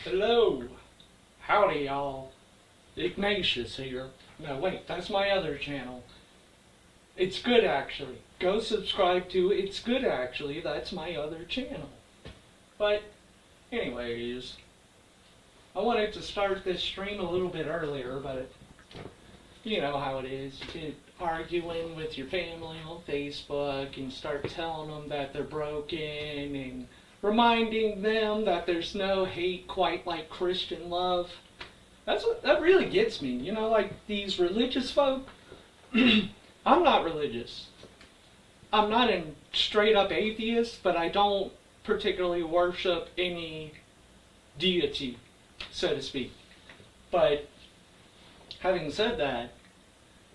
Hello. Howdy, y'all. Ignatius here. No, wait, that's my other channel. It's Good Actually. Go subscribe to It's Good Actually. That's my other channel. But, anyways, I wanted to start this stream a little bit earlier, but you know how it is. You get arguing with your family on Facebook and start telling them that they're broken and reminding them that there's no hate quite like Christian love. That really gets me. You know, like these religious folk. I'm not religious. I'm not a straight up atheist, but I don't particularly worship any deity, so to speak. But having said that,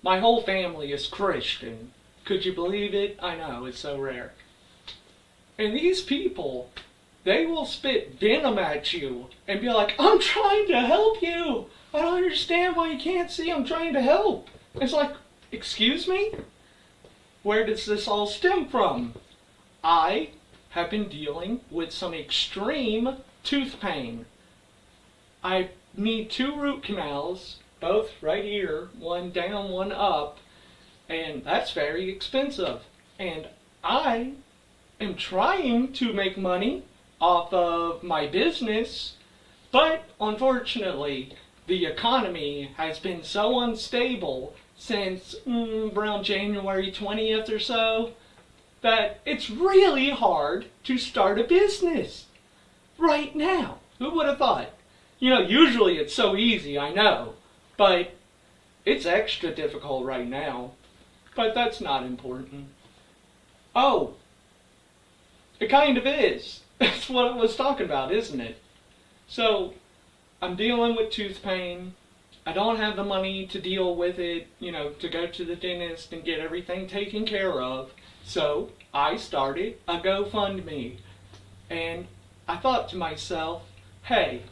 my whole family is Christian. Could you believe it? I know, it's so rare. And these people, they will spit venom at you and be like, I'm trying to help you. I don't understand why you can't see I'm trying to help. It's like, excuse me? Where does this all stem from? I have been dealing with some extreme tooth pain. I need 2 root canals, both right here, one down, one up, and that's very expensive. And I am trying to make money off of my business, but unfortunately, the economy has been so unstable since around January 20th or so that it's really hard to start a business right now. Who would have thought? You know, usually it's so easy, I know, but it's extra difficult right now. But that's not important. Oh, it kind of is. That's what I was talking about, isn't it? So, I'm dealing with tooth pain. I don't have the money to deal with it, you know, to go to the dentist and get everything taken care of. So, I started a GoFundMe. And I thought to myself, hey,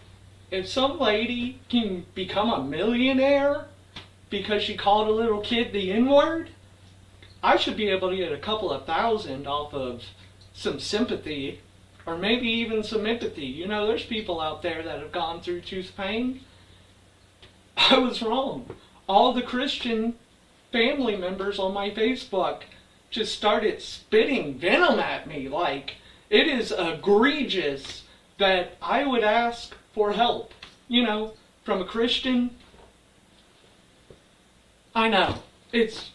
if some lady can become a millionaire because she called a little kid the N-word, I should be able to get a couple of thousand off of some sympathy, or maybe even some empathy. You know, there's people out there that have gone through tooth pain. I was wrong. All the Christian family members on my Facebook just started spitting venom at me. Like, it is egregious that I would ask for help, you know, from a Christian. I know, it's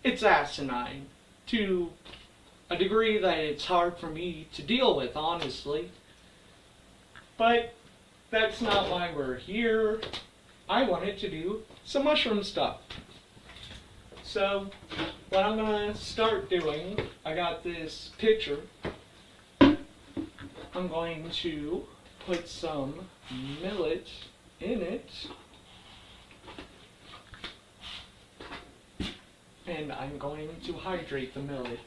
asinine to a degree that it's hard for me to deal with, honestly. But that's not why we're here. I wanted to do some mushroom stuff. So, what I'm going to start doing, I got this pitcher. I'm going to put some millet in it. And I'm going to hydrate the millet.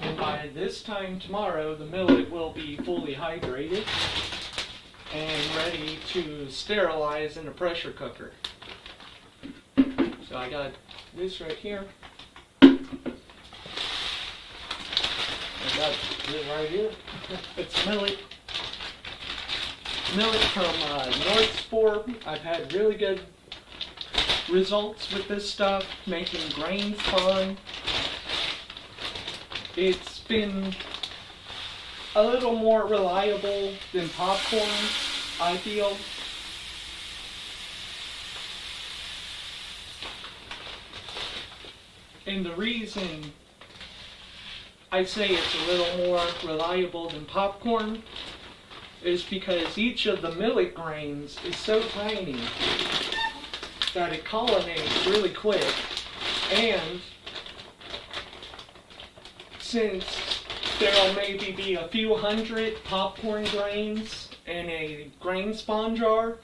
And by this time tomorrow, the millet will be fully hydrated and ready to sterilize in a pressure cooker. So I got this right here. I got this right here. It's millet. Millet from North Spore. I've had really good results with this stuff, making grains fun. It's been a little more reliable than popcorn, I feel. And the reason I say it's a little more reliable than popcorn is because each of the millet grains is so tiny that it collinates really quick. And since there'll maybe be a few hundred popcorn grains in a grain spawn jar,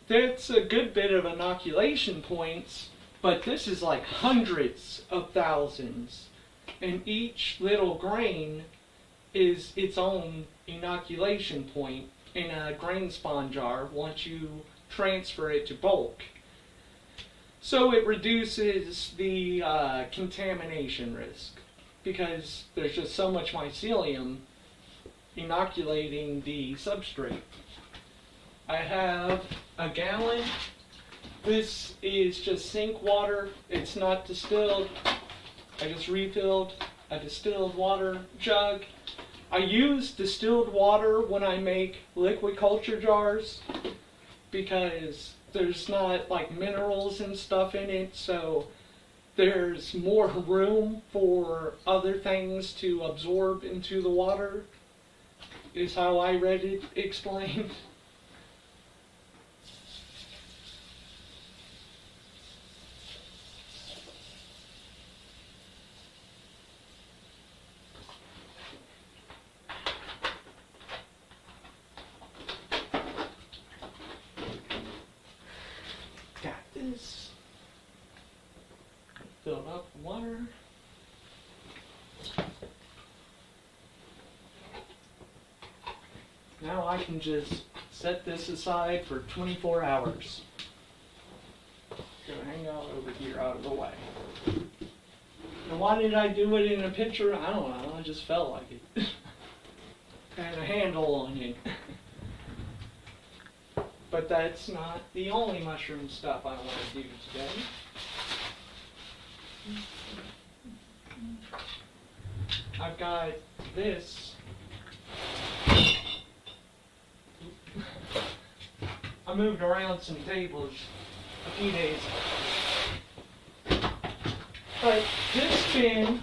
that's a good bit of inoculation points, but this is like hundreds of thousands. And each little grain is its own inoculation point in a grain spawn jar once you transfer it to bulk. So it reduces the contamination risk because there's just so much mycelium inoculating the substrate. I have a gallon. This is just sink water. It's not distilled. I just refilled a distilled water jug. I use distilled water when I make liquid culture jars because there's not like minerals and stuff in it, so there's more room for other things to absorb into the water, is how I read it explained. Got this filled up with water. Now I can just set this aside for 24 hours. Gonna hang out over here out of the way. And why did I do it in a picture? I don't know, I just felt like it. Had a handle on it. But that's not the only mushroom stuff I want to do today. I've got this. I moved around some tables a few days ago. But this bin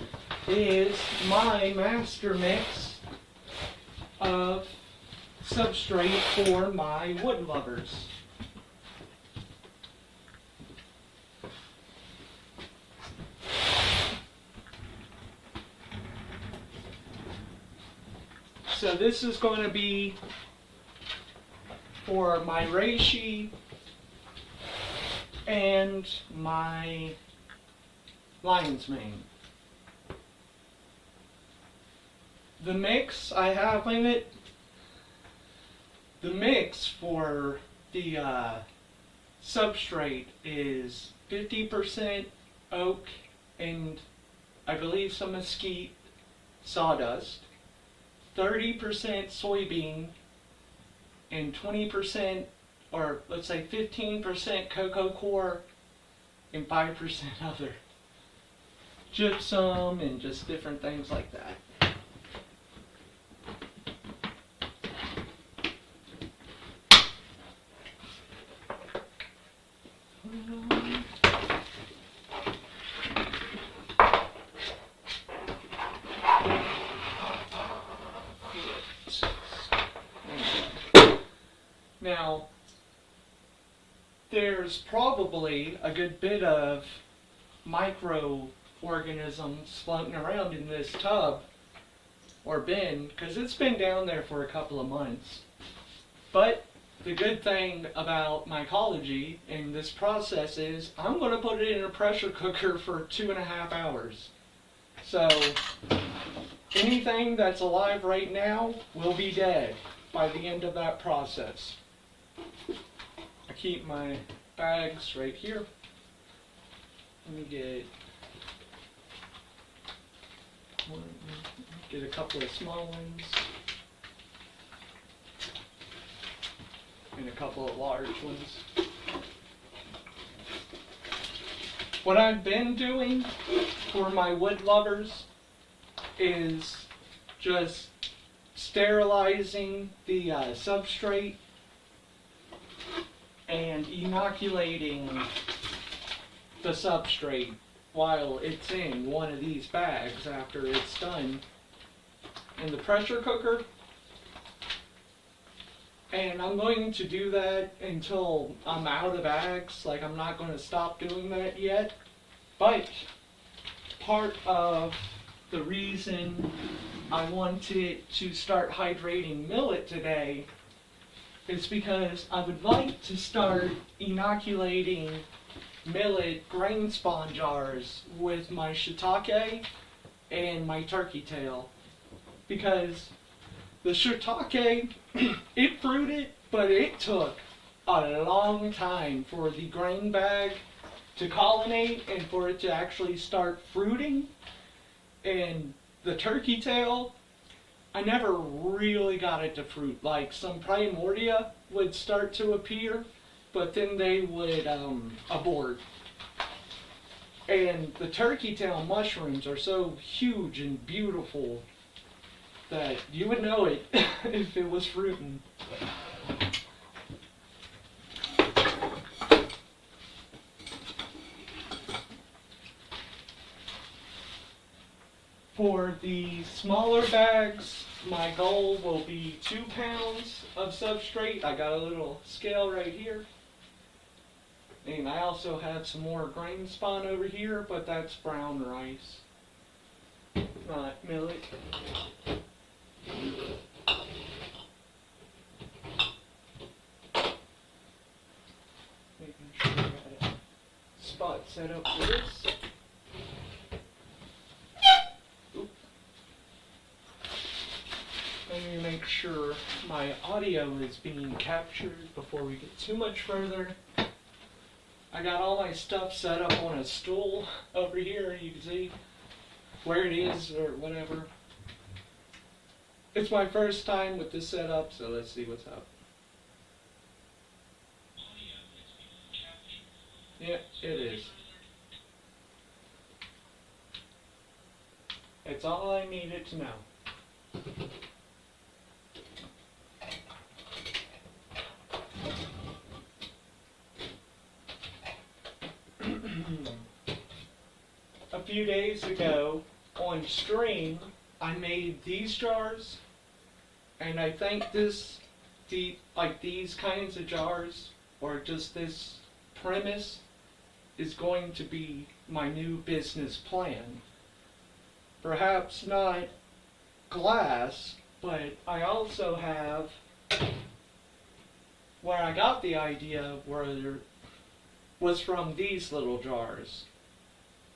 is my master mix of substrate for my wood lovers. So this is going to be for my reishi and my lion's mane. The mix I have in it, the mix for the substrate is 50% oak and I believe some mesquite sawdust, 30% soybean, and 20%, or let's say 15% cocoa coir, and 5% other gypsum and just different things like that. Now, there's probably a good bit of microorganisms floating around in this tub or bin because it's been down there for a couple of months. But the good thing about mycology in this process is I'm going to put it in a pressure cooker for 2.5 hours. So anything that's alive right now will be dead by the end of that process. I keep my bags right here. Let me get a couple of small ones and a couple of large ones. What I've been doing for my wood lovers is just sterilizing the substrate and inoculating the substrate while it's in one of these bags after it's done in the pressure cooker. And I'm going to do that until I'm out of bags. Like, I'm not going to stop doing that yet. But part of the reason I wanted to start hydrating millet today is because I would like to start inoculating millet grain spawn jars with my shiitake and my turkey tail. Because the shiitake, it fruited, but it took a long time for the grain bag to colonate and for it to actually start fruiting. And the turkey tail, I never really got it to fruit. Like some primordia would start to appear, but then they would abort. And the turkey tail mushrooms are so huge and beautiful that you would know it if it was fruiting. For the smaller bags, my goal will be 2 pounds of substrate. I got a little scale right here. And I also have some more grain spawn over here, but that's brown rice, not millet. Making sure I got a spot set up for this. Let me make sure my audio is being captured before we get too much further. I got all my stuff set up on a stool over here. You can see where it is or whatever. It's my first time with this setup, so let's see what's up. Yeah, it is. It's all I needed to know. A few days ago on stream, I made these jars, and I think these kinds of jars, or just this premise, is going to be my new business plan. Perhaps not glass, but I also have where I got the idea was from these little jars.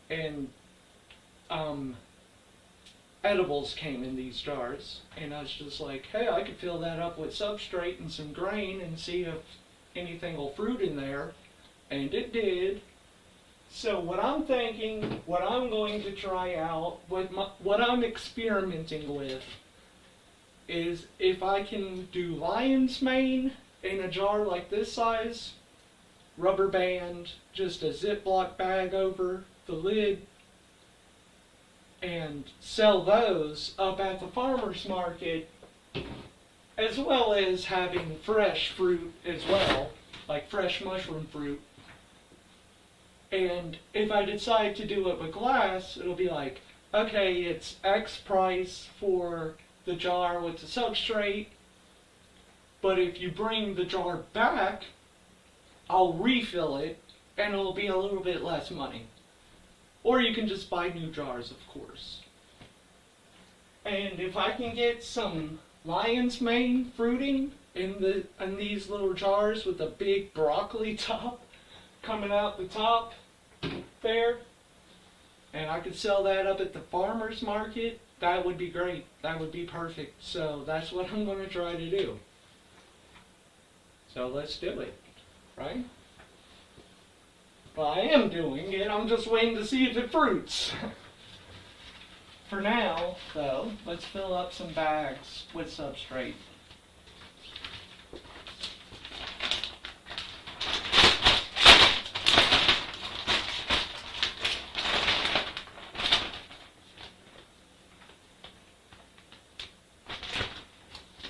And edibles came in these jars, and I was just like, hey, I could fill that up with substrate and some grain and see if anything will fruit in there, and it did. So what I'm thinking, what I'm going to try out, what I'm experimenting with, is if I can do lion's mane in a jar like this size, rubber band, just a Ziploc bag over the lid, and sell those up at the farmer's market, as well as having fresh fruit as well, like fresh mushroom fruit. And if I decide to do it with glass, it'll be like, okay, it's X price for the jar with the substrate, but if you bring the jar back, I'll refill it, and it'll be a little bit less money. Or you can just buy new jars, of course. And if I can get some lion's mane fruiting in these little jars with a big broccoli top coming out the top there, and I could sell that up at the farmer's market, that would be great. That would be perfect. So that's what I'm going to try to do. So let's do it, right? Well, I am doing it. I'm just waiting to see if it fruits. For now, though, let's fill up some bags with substrate.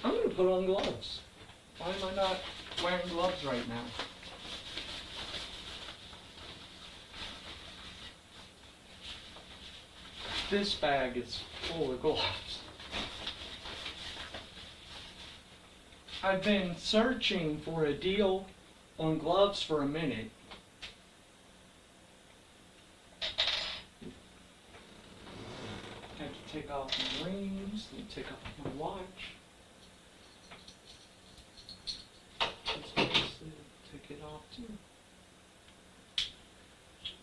I'm going to put on gloves. Why am I not wearing gloves right now? This bag is full of gloves. I've been searching for a deal on gloves for a minute. Have to take off my rings, and take off my watch. Take it off too.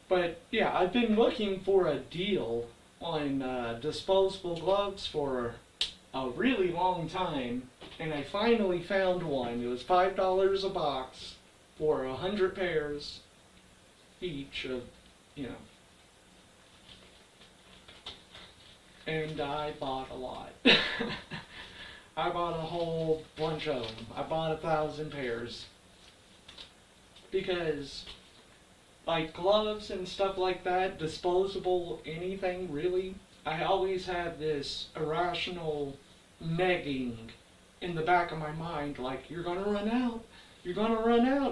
But yeah, I've been looking for a deal on disposable gloves for a really long time, and I finally found one. It was $5 a box for 100 pairs each of, and I bought a lot. I bought a whole bunch of them. I bought 1,000 pairs. Because, like gloves and stuff like that, disposable anything really, I always have this irrational nagging in the back of my mind, like, you're gonna run out,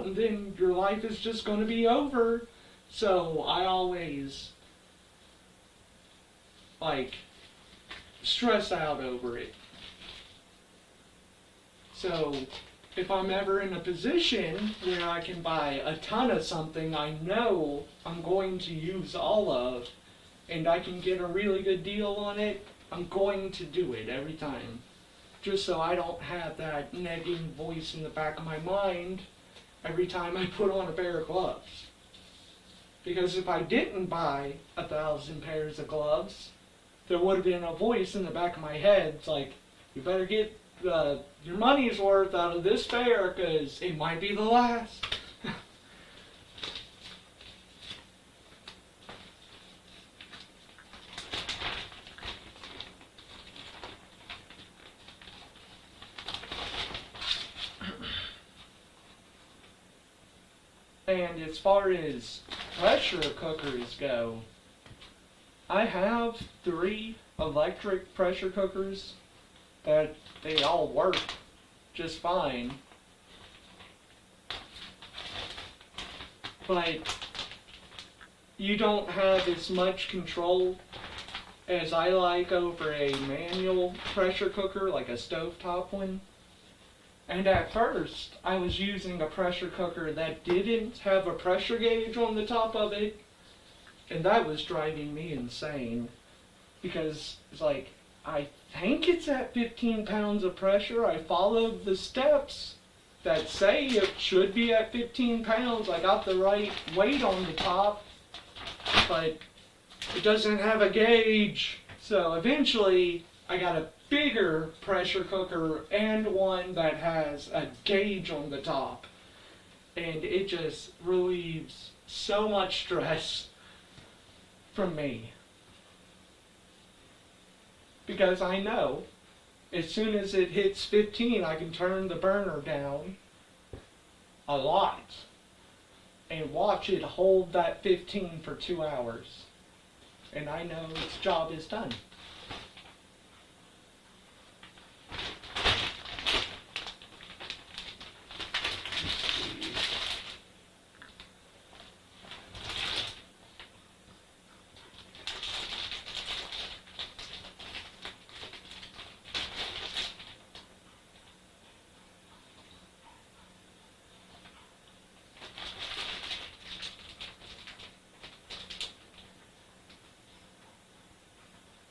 and then your life is just gonna be over. So I always, like, stress out over it. So if I'm ever in a position where I can buy a ton of something I know I'm going to use all of, and I can get a really good deal on it, I'm going to do it every time. Just so I don't have that nagging voice in the back of my mind every time I put on a pair of gloves. Because if I didn't buy 1,000 pairs of gloves, there would have been a voice in the back of my head. It's like, you better get your money's worth out of this pair because it might be the last. And as far as pressure cookers go, I have 3 electric pressure cookers that they all work just fine. But you don't have as much control as I like over a manual pressure cooker, like a stovetop one. And at first, I was using a pressure cooker that didn't have a pressure gauge on the top of it, and that was driving me insane. Because it's like, I think it's at 15 pounds of pressure. I followed the steps that say it should be at 15 pounds. I got the right weight on the top, but it doesn't have a gauge. So eventually, I got a bigger pressure cooker and one that has a gauge on the top. And it just relieves so much stress from me. Because I know as soon as it hits 15, I can turn the burner down a lot and watch it hold that 15 for 2 hours. And I know its job is done.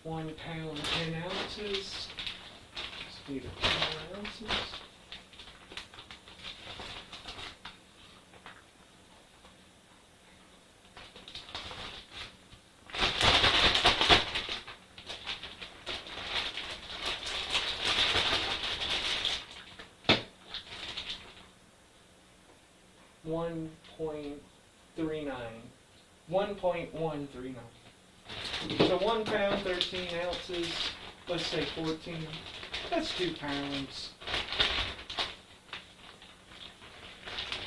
£1 pound, 10 ounces. Just need a few more ounces. $1.139. So 1 pound, 13 ounces, let's say 14, that's 2 pounds.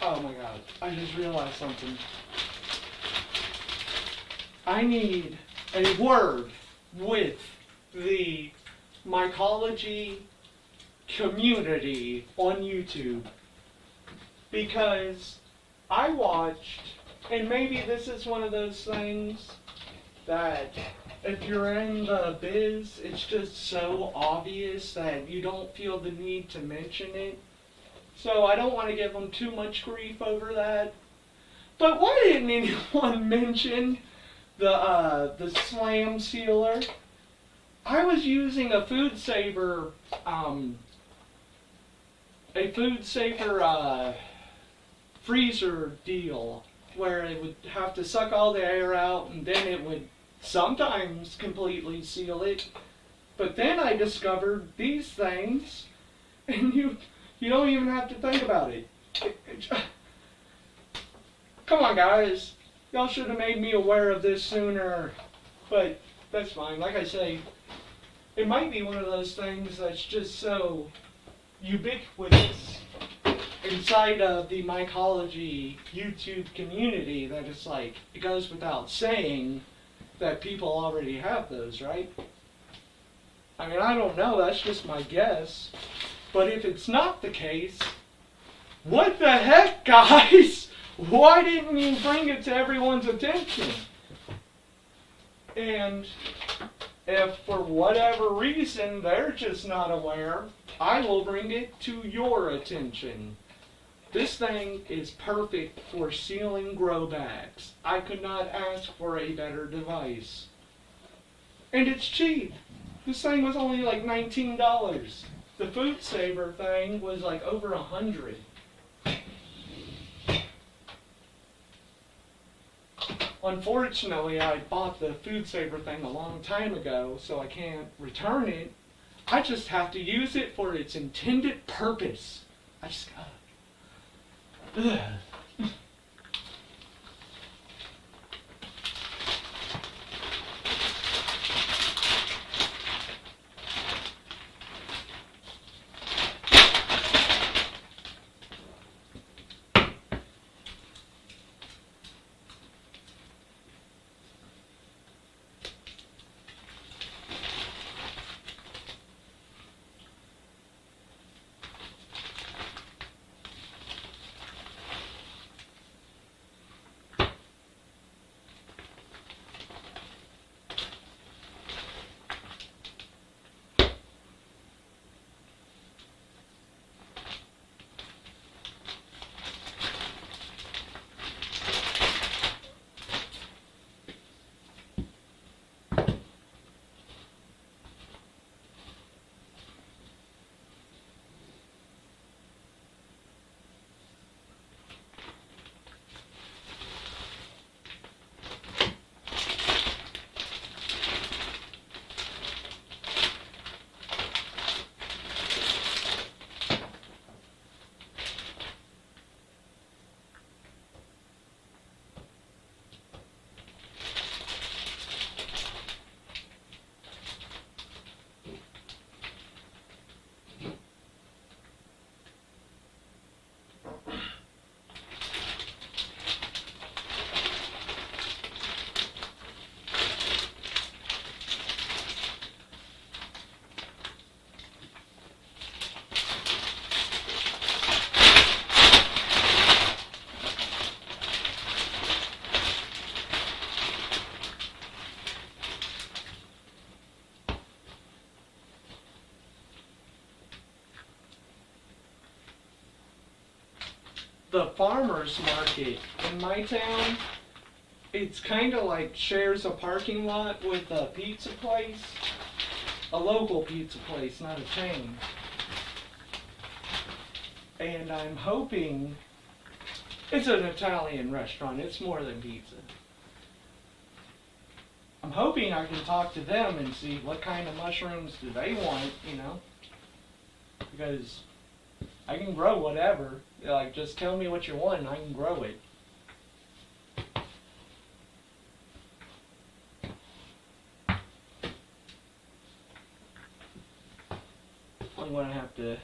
Oh my god, I just realized something. I need a word with the mycology community on YouTube, because I watched, and maybe this is one of those things that if you're in the biz, it's just so obvious that you don't feel the need to mention it. So I don't want to give them too much grief over that. But why didn't anyone mention the slam sealer? I was using a Food Saver freezer deal where it would have to suck all the air out and then it would sometimes completely seal it. But then I discovered these things, and you don't even have to think about it. Come on, guys. Y'all should have made me aware of this sooner. But that's fine. Like I say, it might be one of those things that's just so ubiquitous inside of the mycology YouTube community that it's like, it goes without saying that people already have those, right? I mean, I don't know, that's just my guess. But if it's not the case, what the heck, guys? Why didn't you bring it to everyone's attention? And if for whatever reason they're just not aware, I will bring it to your attention. This thing is perfect for sealing grow bags. I could not ask for a better device. And it's cheap. This thing was only like $19. The Food Saver thing was like over $100. Unfortunately, I bought the Food Saver thing a long time ago, so I can't return it. I just have to use it for its intended purpose. I just gotta... Ugh. The farmer's market in my town, it's kind of like shares a parking lot with a pizza place. A local pizza place, not a chain. And I'm hoping, it's an Italian restaurant, it's more than pizza. I'm hoping I can talk to them and see what kind of mushrooms do they want, you know? Because I can grow whatever. Like, just tell me what you want and I can grow it. I'm going to have to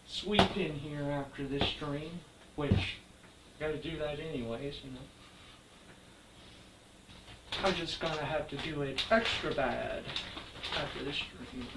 sweep in here after this stream, which, gotta do that anyways, you know. I'm just going to have to do it extra bad after this stream.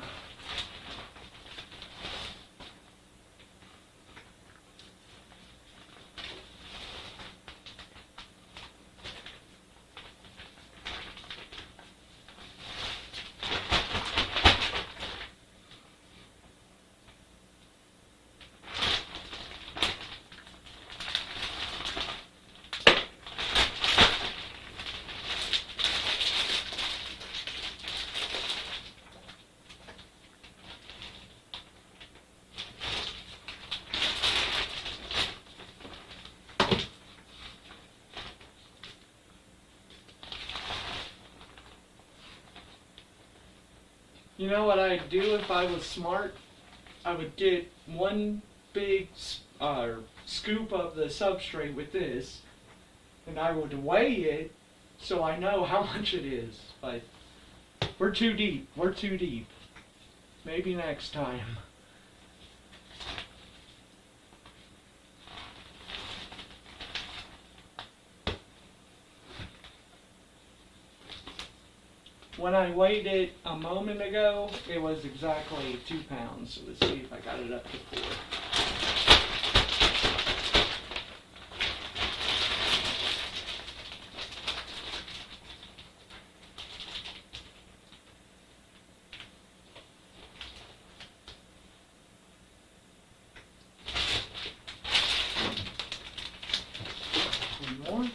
You know what I'd do if I was smart? I would get one big scoop of the substrate with this, and I would weigh it so I know how much it is. But we're too deep. We're too deep. Maybe next time. When I weighed it a moment ago, it was exactly 2 pounds. So let's see if I got it up to 4. One more.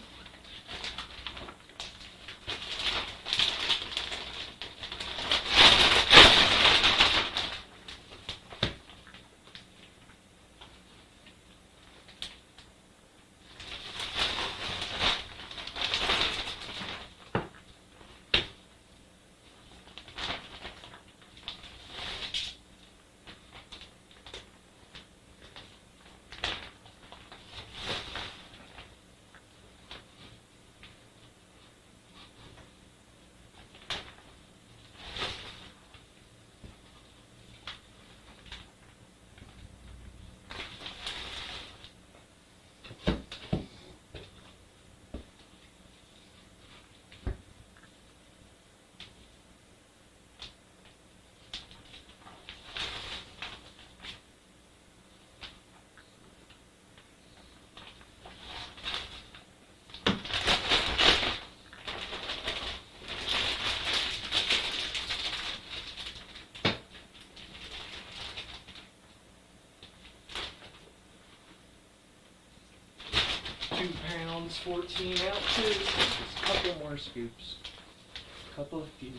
Pounds, 14 ounces. Just a couple more scoops. Couple of few.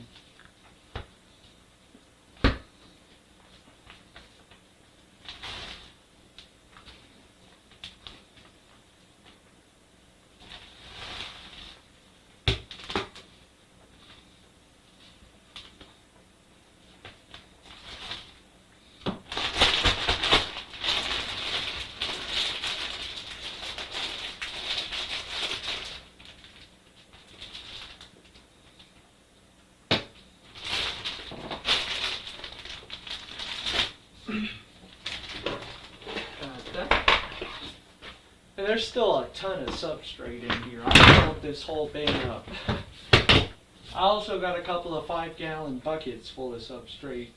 And there's still a ton of substrate in here. I filled this whole bin up. I also got a couple of 5-gallon buckets full of substrate.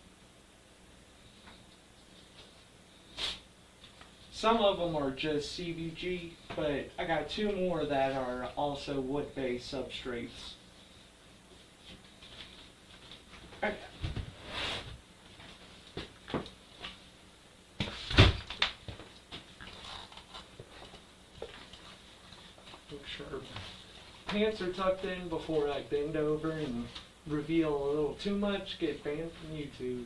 Some of them are just CVG, but I got 2 more that are also wood-based substrates. Make sure pants are tucked in before I bend over and reveal a little too much, get banned from YouTube.